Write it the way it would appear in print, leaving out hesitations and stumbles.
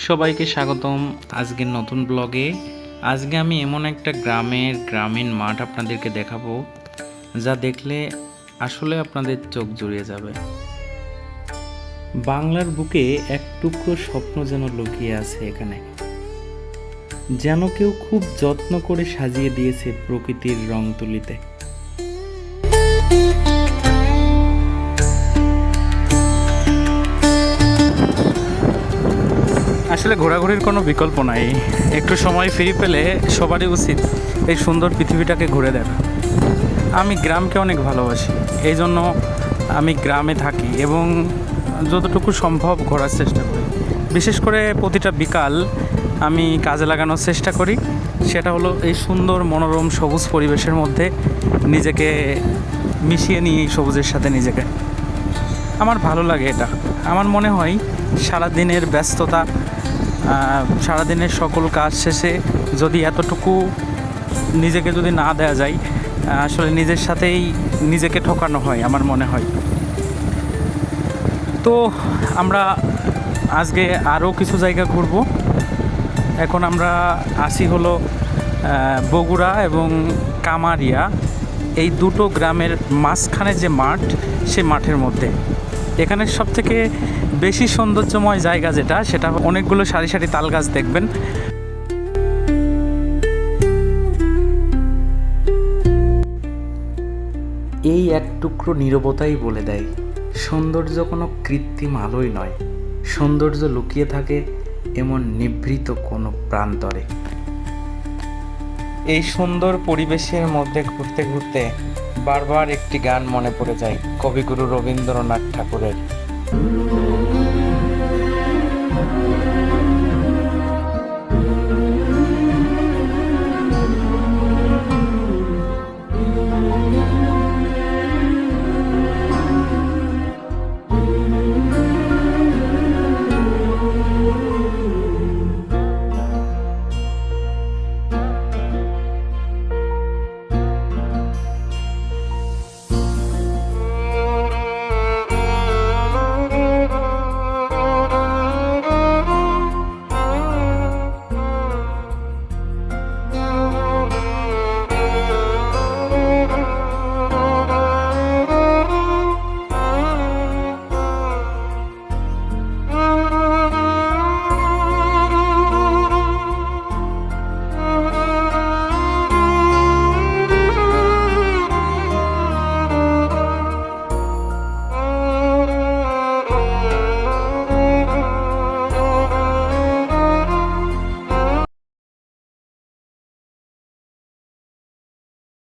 সবাইকে স্বাগতম আজকের নতুন ব্লগে। আজকে আমি এমন একটা গ্রামীণ মাঠ আপনাদেরকে দেখাবো, যা দেখলে আসলে আপনাদের চোখ জুড়িয়ে যাবে। বাংলার বুকে এক টুকরো স্বপ্ন যেন লুকিয়ে আছে এখানে, যেন কেউ খুব যত্ন করে সাজিয়ে দিয়েছে প্রকৃতির রং তুলিতে। আসলে ঘোরাঘুরির কোনো বিকল্প নাই। একটু সময় ফ্রি পেলে সবারই উচিত এই সুন্দর পৃথিবীটাকে ঘুরে দেখা। আমি গ্রামকে অনেক ভালোবাসি, এই জন্য আমি গ্রামে থাকি এবং যতটুকু সম্ভব ঘোরার চেষ্টা করি। বিশেষ করে প্রতিটা বিকাল আমি কাজে লাগানোর চেষ্টা করি। সেটা হলো এই সুন্দর মনোরম সবুজ পরিবেশের মধ্যে নিজেকে মিশিয়ে নিয়ে এই সবুজের সাথে নিজেকে। আমার ভালো লাগে এটা। আমার মনে হয় সারাদিনের ব্যস্ততা, সারাদিনের সকল কাজ শেষে যদি এতটুকু নিজেকে যদি না দেওয়া যায়, আসলে নিজের সাথেই নিজেকে ঠকানো হয় আমার মনে হয়। তো আমরা আজকে আরও কিছু জায়গা ঘুরব। এখন আমরা আসি হলো বগুড়া এবং কামারিয়া, এই দুটো গ্রামের মাঝখানে যে মাঠ, সে মাঠের মধ্যে। এখানে সবথেকে বেশি সৌন্দর্যময় জায়গা যেটা, সেটা অনেকগুলো সারি সারি তাল গাছ দেখবেন। এই এক টুকরো নীরবতাই বলে দেয় সৌন্দর্য কোনো কৃত্রিম আলোই নয়, সৌন্দর্য লুকিয়ে থাকে এমন নিভৃত কোনো প্রান্তরে। এই সুন্দর পরিবেশের মধ্যে ঘুরতে ঘুরতে বারবার একটি গান মনে পড়ে যায় কবিগুরু রবীন্দ্রনাথ ঠাকুরের।